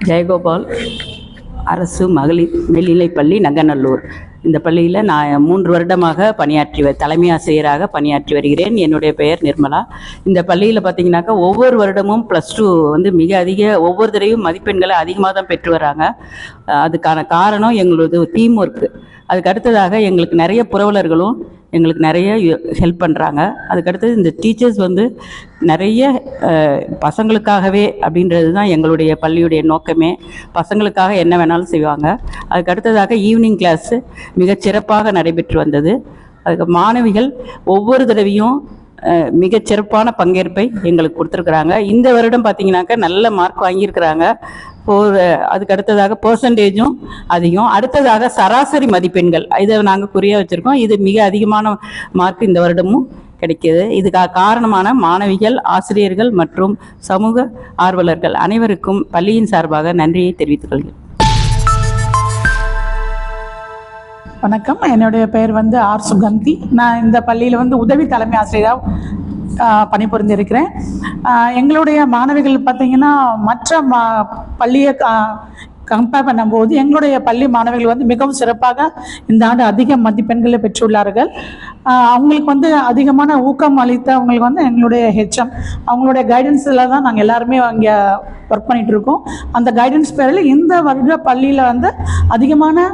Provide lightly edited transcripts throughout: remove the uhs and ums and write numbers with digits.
ஜெயகோபால், அரசு மகளிர் மேல்நிலைப்பள்ளி, நங்கநல்லூர். இந்த பள்ளியில் நான் 3 வருடமாக தலைமை ஆசிரியராக பணியாற்றி வருகிறேன். என்னுடைய பெயர் நிர்மலா. இந்த பள்ளியில் பார்த்திங்கனாக்கா ஒவ்வொரு வருடமும் +2 வந்து ஒவ்வொரு தடவையும் மதிப்பெண்களை அதிகமாக தான் பெற்று வராங்க. அதுக்கான காரணம் எங்களது டீம் ஒர்க்கு. அதுக்கு அடுத்ததாக எங்களுக்கு நிறைய புரவலர்களும் எங்களுக்கு நிறைய ஹெல்ப் பண்ணுறாங்க. அதுக்கடுத்தது இந்த டீச்சர்ஸ் வந்து நிறைய பசங்களுக்காகவே அப்படின்றது தான் எங்களுடைய பள்ளியுடைய நோக்கமே. பசங்களுக்காக என்ன வேணாலும் செய்வாங்க. அதுக்கு அடுத்ததாக ஈவினிங் கிளாஸு மிகச்சிறப்பாக நடைபெற்று வந்தது. அதுக்கு மாணவிகள் ஒவ்வொரு தடவையும் மிகச்சிறப்பான பங்கேற்பை எங்களுக்கு கொடுத்துருக்குறாங்க. இந்த வருடம் பார்த்திங்கனாக்கா நல்ல மார்க் வாங்கியிருக்கிறாங்க. அதுக்கு அடுத்ததாக பெர்சன்டேஜும் அதிகம். அடுத்ததாக சராசரி மதிப்பெண்கள் இதை நாங்கள் குறியாக வச்சுருக்கோம். இது மிக அதிகமான மார்க் இந்த வருடமும் கிடைக்கிது. இதுக்காக காரணமான மாணவிகள், ஆசிரியர்கள் மற்றும் சமூக ஆர்வலர்கள் அனைவருக்கும் பள்ளியின் சார்பாக நன்றியை தெரிவித்துக் கொள்கிறேன். வணக்கம், என்னுடைய பெயர் ஆர் சுகந்தி. நான் இந்த பள்ளியில் உதவி தலைமை ஆசிரியராக பணிபுரிந்திருக்கிறேன். எங்களுடைய மாணவிகள் பார்த்திங்கன்னா மற்ற பள்ளியை கம்பேர் பண்ணும்போது எங்களுடைய பள்ளி மாணவிகள் மிகவும் சிறப்பாக இந்த ஆண்டு அதிக மதிப்பெண்களை பெற்றுள்ளார்கள். அவங்களுக்கு அதிகமான ஊக்கம் அளித்த அவங்களுக்கு எங்களுடைய ஹெச்எம் அவங்களுடைய கைடன்ஸில் தான் நாங்கள் எல்லாருமே இங்கே ஒர்க் பண்ணிகிட்டு இருக்கோம். அந்த கைடன்ஸ் பேரில் இந்த வருட பள்ளியில் அதிகமான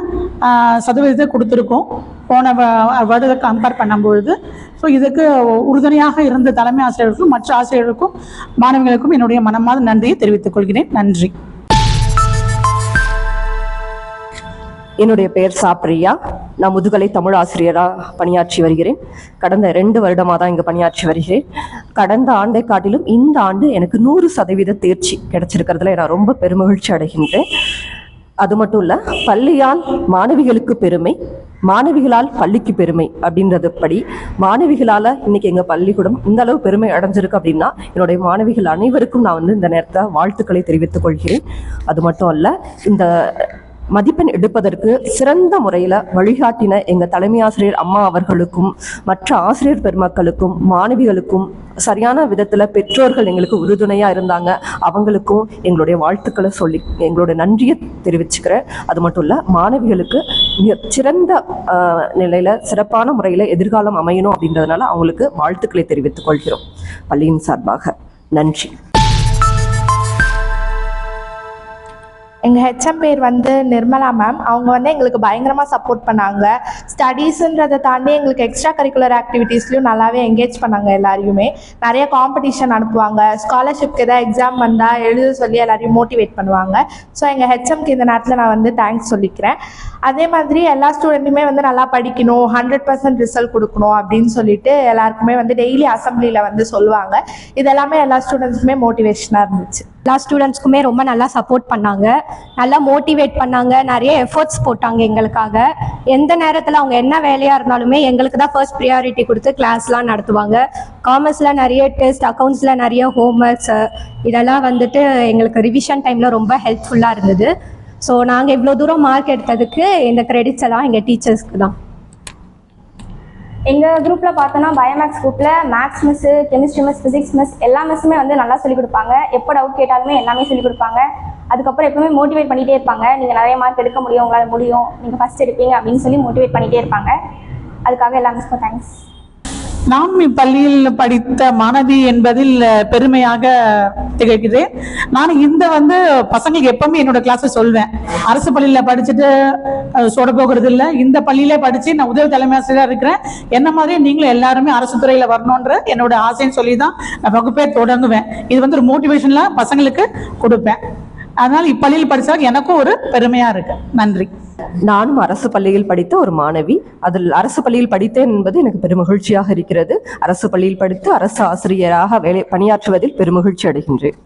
சதவீதத்தை கொடுத்துருக்கோம் போன வருடத்தை கம்பேர் பண்ணும்பொழுது. ஸோ இதுக்கு உறுதுணையாக இருந்த தலைமை ஆசிரியர்களுக்கும் மற்ற ஆசிரியர்களுக்கும் மாணவிகளுக்கும் என்னுடைய மனமார்ந்த நன்றியை தெரிவித்துக் கொள்கிறேன். நன்றி. என்னுடைய பெயர் சாப்ரியா. நான் முதுகலை தமிழ் ஆசிரியராக பணியாற்றி வருகிறேன். கடந்த 2 வருடமாக தான் இங்கே பணியாற்றி வருகிறேன். கடந்த ஆண்டை காட்டிலும் இந்த ஆண்டு எனக்கு 100% தேர்ச்சி கிடைச்சிருக்கிறதுல நான் ரொம்ப பெருமகிழ்ச்சி அடைகின்றேன். அது மட்டும் இல்லை, பள்ளியால் மாணவிகளுக்கு பெருமை, மாணவிகளால் பள்ளிக்கு பெருமை அப்படின்றது படி மாணவிகளால் இன்னைக்கு எங்கள் பள்ளிக்கூடம் இந்த அளவு பெருமை அடைஞ்சிருக்கு அப்படின்னா என்னுடைய மாணவிகள் அனைவருக்கும் நான் இந்த நேரத்தை வாழ்த்துக்களை தெரிவித்துக் கொள்கிறேன். அது மட்டும் இல்லை, இந்த மதிப்பெண் எடுப்பதற்கு சிறந்த முறையில் வழிகாட்டின எங்கள் தலைமை ஆசிரியர் அம்மா அவர்களுக்கும் மற்ற ஆசிரியர் பெருமக்களுக்கும் மாணவிகளுக்கும் சரியான விதத்தில் பெற்றோர்கள் எங்களுக்கு உறுதுணையாக இருந்தாங்க. அவங்களுக்கும் எங்களுடைய வாழ்த்துக்களை சொல்லி எங்களுடைய நன்றியை தெரிவிச்சுக்கிறேன். அது மட்டும் இல்லை, மாணவிகளுக்கு சிறந்த நிலையில் சிறப்பான முறையில் எதிர்காலம் அமையணும் அப்படின்றதுனால அவங்களுக்கு வாழ்த்துக்களை தெரிவித்துக் கொள்கிறோம் பள்ளியின் சார்பாக. நன்றி. எங்கள் ஹெச்எம் பேர் நிர்மலா மேம். அவங்க எங்களுக்கு பயங்கரமாக சப்போர்ட் பண்ணாங்க. ஸ்டடீஸுன்றதை தாண்டி எங்களுக்கு எக்ஸ்ட்ரா கரிக்குலர் ஆக்டிவிட்டீஸ்லையும் நல்லாவே என்கேஜ் பண்ணாங்க. எல்லாரையுமே நிறைய காம்படிஷன் அனுப்புவாங்க. ஸ்காலர்ஷிப்க்கு ஏதாவது எக்ஸாம் வந்தால் எழுத சொல்லி எல்லாரையும் மோட்டிவேட் பண்ணுவாங்க. ஸோ எங்கள் ஹெச்எம்க்கு இந்த நேரத்தில் நான் தேங்க்ஸ் சொல்லிக்கிறேன். அதே மாதிரி எல்லா ஸ்டூடெண்ட்டுமே நல்லா படிக்கணும், 100% ரிசல்ட் கொடுக்கணும் அப்படின்னு சொல்லிட்டு எல்லாருக்குமே டெய்லி அசம்பிளியில் சொல்லுவாங்க. இதெல்லாமே எல்லா ஸ்டூடெண்ட்ஸுமே மோட்டிவேஷனாக இருந்துச்சு. எல்லா ஸ்டூடெண்ட்ஸ்க்குமே ரொம்ப நல்லா சப்போர்ட் பண்ணாங்க, நல்லா மோட்டிவேட் பண்ணாங்க, நிறைய எஃபர்ட்ஸ் போட்டாங்க எங்களுக்காக. எந்த நேரத்தில் அவங்க என்ன வேலையாக இருந்தாலுமே எங்களுக்கு தான் ஃபர்ஸ்ட் ப்ரியாரிட்டி கொடுத்து கிளாஸ்லாம் நடத்துவாங்க. காமர்ஸில் நிறைய டெஸ்ட், அக்கௌண்ட்ஸில் நிறைய ஹோம்ஒர்க்ஸ், இதெல்லாம் எங்களுக்கு ரிவிஷன் டைமில் ரொம்ப ஹெல்ப்ஃபுல்லாக இருந்தது. ஸோ நாங்கள் இவ்வளோ தூரம் மார்க் எடுத்ததுக்கு இந்த கிரெடிட்ஸ் எல்லாம் எங்கள் டீச்சர்ஸ்க்கு தான். எங்கள் குரூப்பில் பார்த்தோன்னா பயோமேக்ஸ் குரூப்பில் maths miss, chemistry miss, physics miss எல்லா மிஸ்ஸுமே நல்லா சொல்லிக் கொடுப்பாங்க. எப்போ டவுட் கேட்டாலுமே எல்லாமே சொல்லிக் கொடுப்பாங்க. அதுக்கப்புறம் எப்பவுமே மோட்டிவேட் பண்ணிகிட்டே இருப்பாங்க. நீங்கள் நிறைய மார்க் எடுக்க முடியும், உங்களால் முடியும், நீங்கள் ஃபஸ்ட் எடுப்பீங்க அப்படின்னு சொல்லி மோட்டிவேட் பண்ணிகிட்டே இருப்பாங்க. அதுக்காக எல்லா மிஸ்க்கும் தேங்க்ஸ். நாம் இப்பள்ளியில் படித்த மாணவி என்பதில் பெருமையாக திகழ்கிறேன். நான் இந்த பசங்களுக்கு எப்பவுமே என்னோட கிளாஸை சொல்வேன், அரசு பள்ளியில் படிச்சுட்டு சொட போகிறது இல்லை, இந்த பள்ளியில படிச்சு நான் உதவி தலைமை ஆசிரியராக இருக்கிறேன், என்ன மாதிரி நீங்களும் எல்லாருமே அரசு துறையில வரணுன்ற என்னோட ஆசைன்னு சொல்லி தான் நான் வகுப்பே தொடங்குவேன். இது ஒரு மோட்டிவேஷன்ல பசங்களுக்கு கொடுப்பேன். அதனால இப்பள்ளியில் படிச்சால் எனக்கும் ஒரு பெருமையா இருக்கு. நன்றி. நானும் அரசு பள்ளியில் படித்த ஒரு மாணவி. அதில் அரசு பள்ளியில் படித்தேன் என்பது எனக்கு பெருமகிழ்ச்சியாக இருக்கிறது. அரசு பள்ளியில் படித்து அரசு ஆசிரியராக பணியாற்றுவதில் பெருமகிழ்ச்சி அடைகின்றேன்.